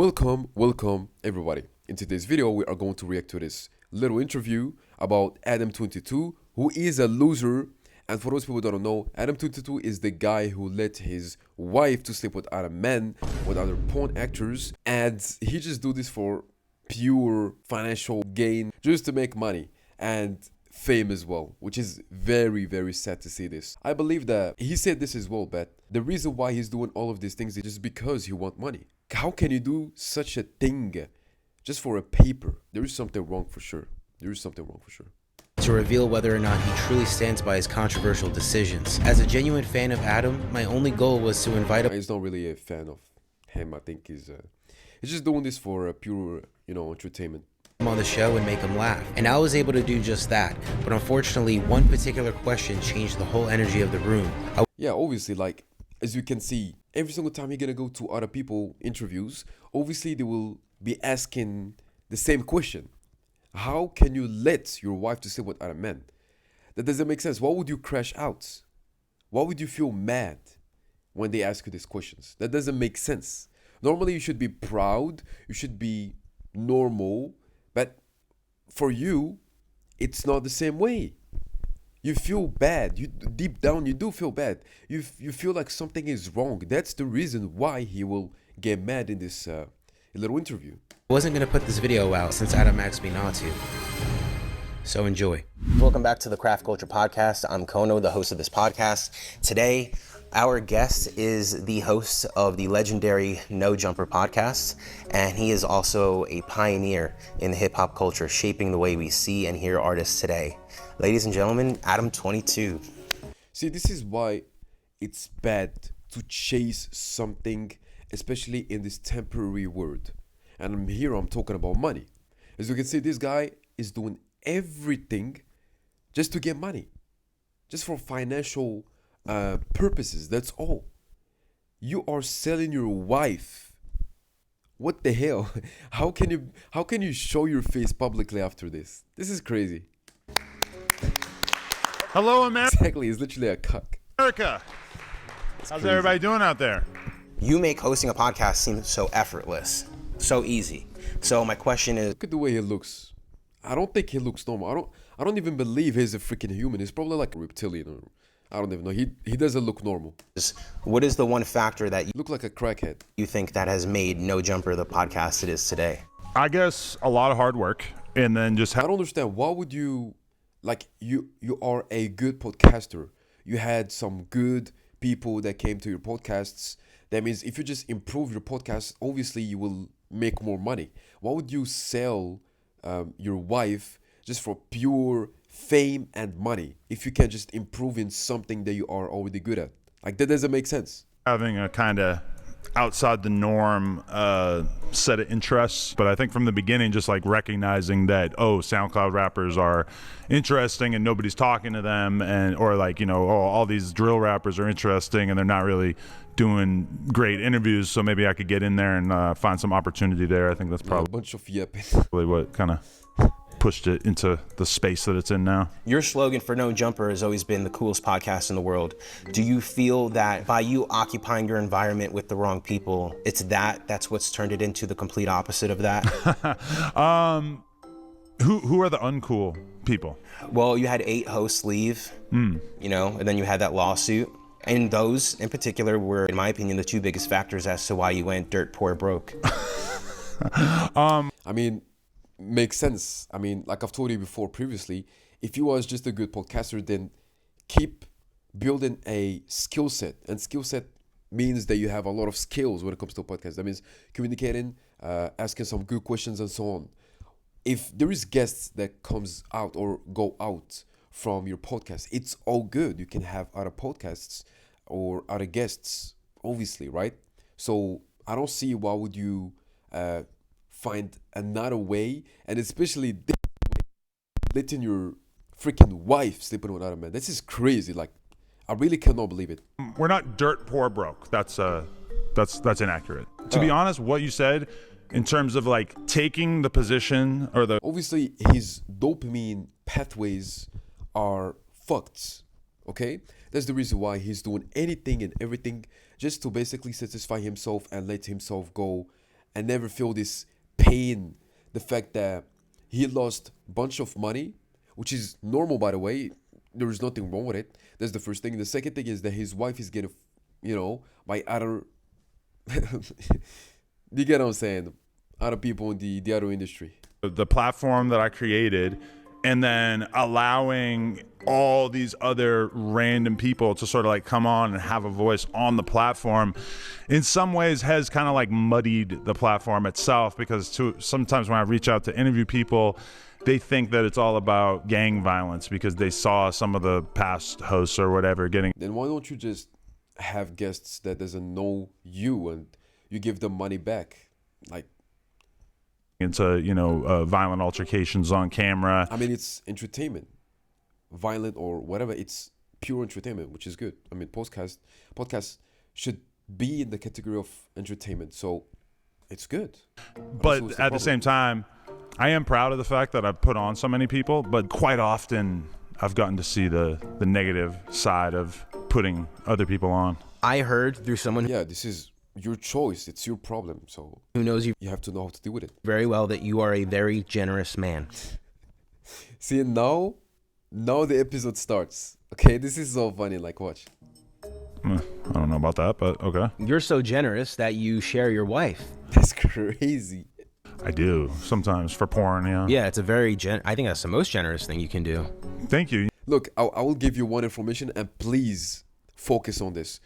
Welcome everybody. In today's video, we are going to react to this little interview about Adam22, who is a loser. And for those people who don't know, Adam22 is the guy who let his wife to sleep with other men, with other porn actors, and he just do this for pure financial gain, just to make money and fame as well, which is very sad to see this. I believe that he said this as well, but the reason why he's doing all of these things is just because he want money. How can you do such a thing just for a paper? There is something wrong for sure. To reveal whether or not he truly stands by his controversial decisions. As a genuine fan of Adam, my only goal was to invite him. He's not really a fan of him. I think he's just doing this for pure, entertainment. On the show and make him laugh. And I was able to do just that. But unfortunately, one particular question changed the whole energy of the room. Yeah, obviously, like, as you can see, every single time you're gonna go to other people interviews, obviously they will be asking the same question. How can you let your wife to sleep with other men? That doesn't make sense. Why would you crash out? Why would you feel mad when they ask you these questions? That doesn't make sense. Normally you should be proud, you should be normal, but for you, it's not the same way. You feel bad. You deep down, you do feel bad. You feel like something is wrong. That's the reason why he will get mad in this little interview. I wasn't going to put this video out since Adam asked me not to. So enjoy. Welcome back to the Craft Culture Podcast. I'm Kono, the host of this podcast. Today, our guest is the host of the legendary No Jumper podcast, and he is also a pioneer in the hip-hop culture, shaping the way we see and hear artists today. Ladies and gentlemen, Adam22. See, this is why it's bad to chase something, especially in this temporary world. And I'm talking about money. As you can see, this guy is doing everything just to get money, just for financial purposes. That's all. You are selling your wife. What the hell? How can you show your face publicly after this? This is crazy. Hello, America. Exactly, it's literally a cuck. How's crazy. everybody doing out there? You make hosting a podcast seem so effortless, so easy. So my question is, Look at the way he looks. I don't think he looks normal. I don't even believe he's a freaking human. He's probably like a reptilian, or I don't even know. He doesn't look normal. what is the one factor that you Look like a crackhead. think that has made No Jumper the podcast it is today? I guess a lot of hard work, and then just I don't understand. Why would you, like, you are a good podcaster. You had some good people that came to your podcasts. That means if you just improve your podcast, obviously you will make more money. Why would you sell your wife just for pure fame and money if you can just improve in something that you are already good at? Like, that doesn't make sense. having a kind of outside the norm set of interests. But I think from the beginning, just like recognizing that, SoundCloud rappers are interesting and nobody's talking to them, and or like, all these drill rappers are interesting and they're not really doing great interviews, so maybe I could get in there and find some opportunity there. I think that's A probably bunch of yapping. what kind of pushed it into the space that it's in now. Your slogan for No Jumper has always been the coolest podcast in the world. Do you feel that by you occupying your environment with the wrong people, that's what's turned it into the complete opposite of that? Who are the uncool people? Well, you had 8 hosts leave, and then you had that lawsuit. And those in particular were, in my opinion, the 2 biggest factors as to why you went dirt poor broke. I mean, makes sense. I mean, like I've told you before previously, if you was just a good podcaster, then keep building a skill set. And skill set means that you have a lot of skills when it comes to a podcast. That means communicating, asking some good questions and so on. If there is guests that comes out or go out from your podcast, it's all good. You can have other podcasts or other guests, obviously, right? So I don't see why would you find another way, and especially this way, letting your freaking wife sleeping with another man. This is crazy. Like, I really cannot believe it. We're not dirt poor broke. That's inaccurate. To be honest, what you said in terms of like taking the position or the Obviously, his dopamine pathways are fucked. Okay, that's the reason why he's doing anything and everything just to basically satisfy himself and let himself go and never feel this pain. The fact that he lost a bunch of money, which is normal, by the way. There is nothing wrong with it. That's the first thing. The second thing is that his wife is getting, by other, you get what I'm saying? Other people in the other industry. The platform that I created, and then allowing all these other random people to sort of like come on and have a voice on the platform, in some ways has kind of like muddied the platform itself, because sometimes when I reach out to interview people, they think that it's all about gang violence because they saw some of the past hosts or whatever getting. Then why don't you just have guests that doesn't know you and you give them money back? Like, into violent altercations on camera. I mean, it's entertainment, violent or whatever. It's pure entertainment, which is good. I mean, podcasts should be in the category of entertainment, so it's good. But at the same time, I am proud of the fact that I've put on so many people. But quite often, I've gotten to see the negative side of putting other people on. I heard through someone Yeah, this is your choice. It's your problem. So who knows you you have to know how to deal with it. very well that you are a very generous man. See, now the episode starts. Okay, this is so funny. Like, watch. I don't know about that, but okay. You're so generous that you share your wife. That's crazy. I do sometimes for porn. Yeah. Yeah, it's a very I think that's the most generous thing you can do. Thank you. Look, I will give you one information, and please focus on this.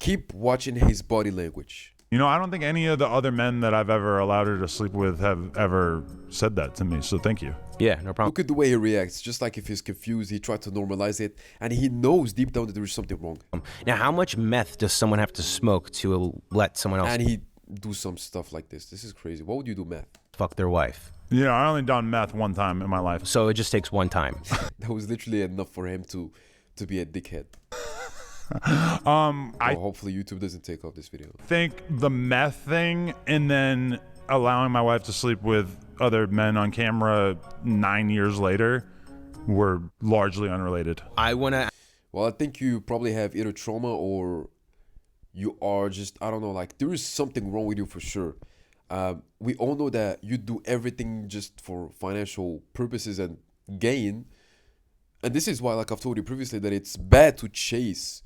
Keep watching his body language. I don't think any of the other men that I've ever allowed her to sleep with have ever said that to me. So thank you. Yeah, no problem. Look at the way he reacts. Just like if he's confused, he tried to normalize it, and he knows deep down that there is something wrong. Now, how much meth does someone have to smoke to let someone else And he do some stuff like this. This is crazy. What would you do, meth? fuck their wife? I only done meth one time in my life. So it just takes one time. That was literally enough for him to be a dickhead. Hopefully YouTube doesn't take off this video. Think the meth thing and then allowing my wife to sleep with other men on camera 9 years later were largely unrelated. Well, I think you probably have either trauma or you are just, I don't know, like there is something wrong with you for sure. We all know that you do everything just for financial purposes and gain. And this is why, like I've told you previously, that it's bad to chase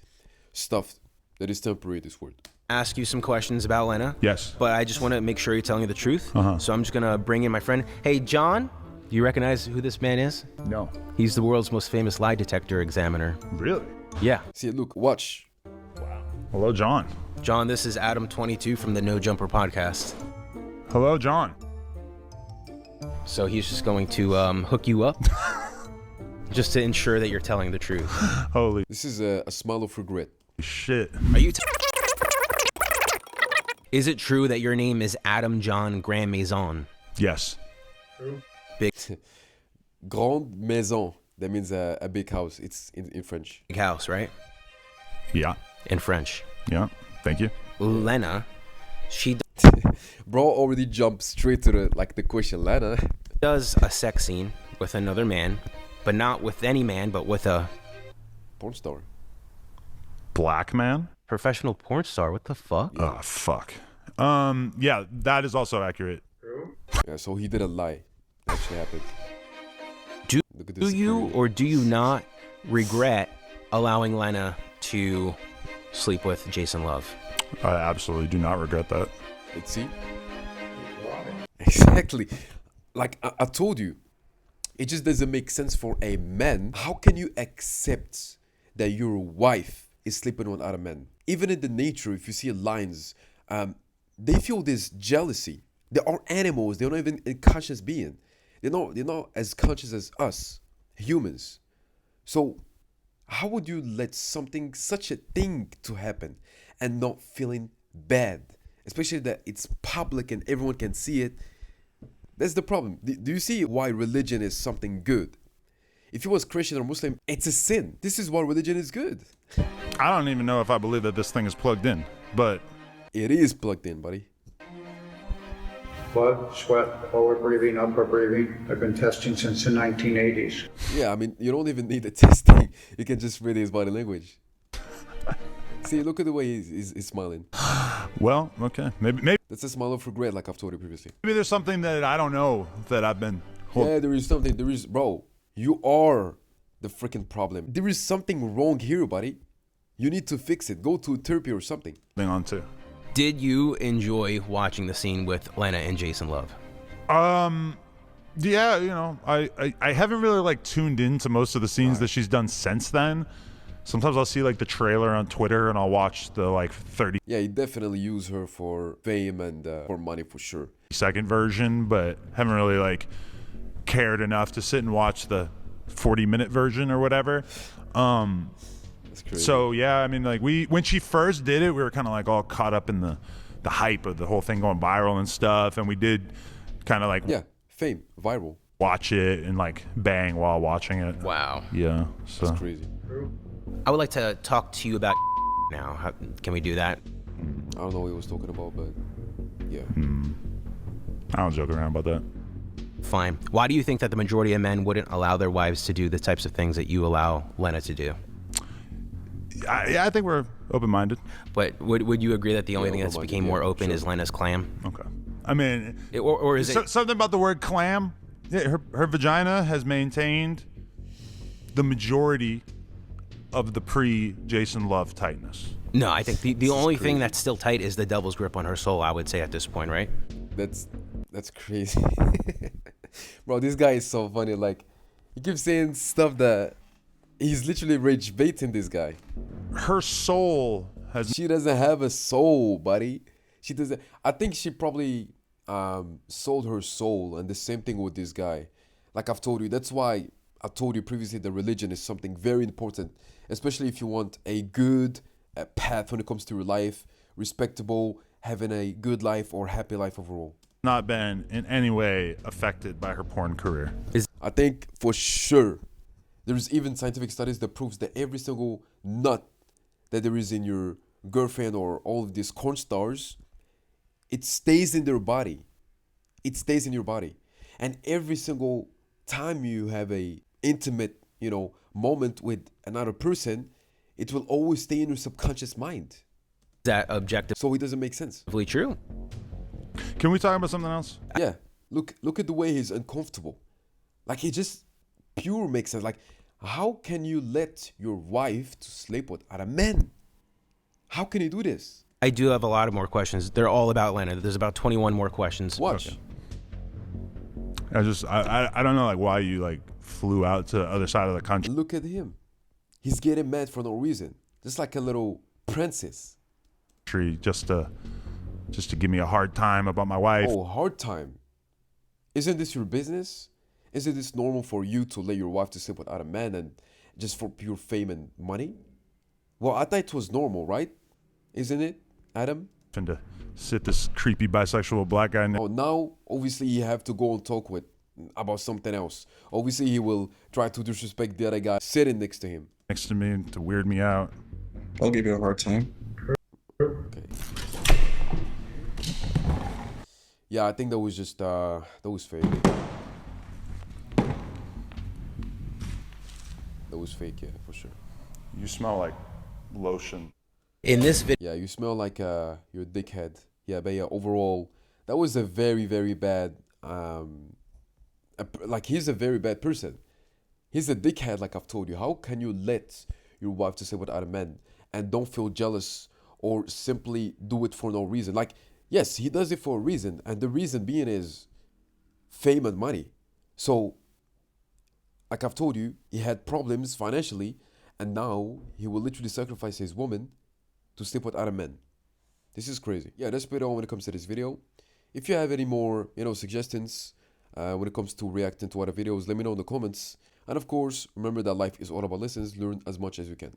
stuff that is temporary in this world. Ask you some questions about Lena. Yes. But I just want to make sure you're telling me the truth. Uh-huh. So I'm just going to bring in my friend. Hey, John, do you recognize who this man is? No. He's the world's most famous lie detector examiner. Really? Yeah. See, look, watch. Wow. Hello, John. John, this is Adam22 from the No Jumper podcast. Hello, John. So he's just going to hook you up just to ensure that you're telling the truth. Holy This is a smile of regret. shit. Are you Is it true that your name is Adam John Grand Maison? Yes. Big Grande maison. That means a big house. It's in French. house, right? Yeah. In French. Yeah. Thank you. Lena, she Bro already jumped straight to the question. Lena. does a sex scene with another man, but not with any man, but with a Porn star. Black man? professional porn star. What the fuck? Oh, fuck. Yeah, that is also accurate. Yeah, so he didn't lie. It actually happened. Do Look at this you career. or do you not regret allowing Lena to sleep with Jason Love? I absolutely do not regret that. Let's see. Exactly. Like I told you, it just doesn't make sense for a man. How can you accept that your wife is sleeping with other men? Even in the nature, if you see lions, they feel this jealousy. They are animals. They're not even a conscious being. They're not as conscious as us, humans. So how would you let such a thing to happen and not feeling bad? Especially that it's public and everyone can see it. That's the problem. Do you see why religion is something good? If you was Christian or Muslim, it's a sin. This is why religion is good. I don't even know if I believe that this thing is plugged in, but It is plugged in, buddy. Blood, sweat, forward breathing, upper breathing. I've been testing since the 1980s. Yeah, I mean, you don't even need the testing. You can just read his body language. See, look at the way he's smiling. Well, okay. Maybe That's a smile of regret, like I've told you previously. there's something that I don't know that I've been Yeah, there is something. There is, bro. You are the freaking problem. There is something wrong here, buddy. You need to fix it. Go to therapy or something. holding on to. Did you enjoy watching the scene with Lena and Jason Love? Yeah, you know, I haven't really like tuned into most of the scenes that she's done since then. Sometimes I'll see like the trailer on Twitter and I'll watch the like 30 Yeah, you definitely use her for fame and for money for sure. second version, but haven't really like cared enough to sit and watch the 40-minute version or whatever. That's crazy. So yeah, I mean, like when she first did it, we were kind of like all caught up in the hype of the whole thing going viral and stuff, and we did kind of like Yeah, fame, viral. watch it and like bang while watching it. Wow. Yeah, so That's crazy. I would like to talk to you about now. Can we do that? I don't know what he was talking about, but yeah. I don't joke around about that. Fine. Why do you think that the majority of men wouldn't allow their wives to do the types of things that you allow Lena to do? I think we're open-minded. But would you agree that the only Yeah, thing that's open-minded, became more yeah, open sure. is Lena's clam? Okay. I mean, Or is it? something about the word clam? Yeah, her vagina has maintained the majority of the pre-Jason Love tightness. No, I think the only thing crazy. that's still tight is the devil's grip on her soul, I would say at this point, right? That's crazy. Bro, this guy is so funny. Like, he keeps saying stuff that he's literally rage baiting this guy. Her soul has She doesn't have a soul, buddy. She doesn't. I think she probably sold her soul, and the same thing with this guy. Like I've told you, that's why I told you previously that religion is something very important, especially if you want a good path when it comes to your life, respectable, having a good life or happy life overall. not been in any way affected by her porn career. I think for sure there's even scientific studies that proves that every single nut that there is in your girlfriend or all of these corn stars, it stays in their body. It stays in your body. And every single time you have a intimate, moment with another person, it will always stay in your subconscious mind. Is that objectively So it doesn't make sense. true? Can we talk about something else? Yeah. Look at the way he's uncomfortable. Like, it just pure makes sense. Like, how can you let your wife to sleep with other men? How can you do this? I do have a lot of more questions. They're all about Lena. There's about 21 more questions. Watch. Okay. I don't know like why you like flew out to the other side of the country. Look at him. He's getting mad for no reason. Just like a little princess. Just to give me a hard time about my wife. Oh, hard time. Isn't this your business? Isn't this normal for you to let your wife to sleep with other men and just for pure fame and money? Well, I thought it was normal, right? Isn't it, Adam? And to sit this creepy bisexual black guy Oh, now obviously you have to go and talk with about something else. Obviously he will try to disrespect the other guy sitting next to him. next to me to weird me out. I'll give you a hard time. Okay. Yeah, I think that was just that was fake. That was fake, yeah, for sure. You smell like lotion. In this video, Yeah, you smell like you're a dickhead. Yeah, but yeah, overall, that was a very, very bad. Like, he's a very bad person. He's a dickhead, like I've told you. How can you let your wife to sleep with other men and don't feel jealous or simply do it for no reason? Like, yes, he does it for a reason, and the reason being is fame and money. So, like I've told you, he had problems financially, and now he will literally sacrifice his woman to sleep with other men. This is crazy. Yeah, that's pretty all when it comes to this video. If you have any more, suggestions when it comes to reacting to other videos, let me know in the comments. And of course, remember that life is all about lessons. Learn as much as you can.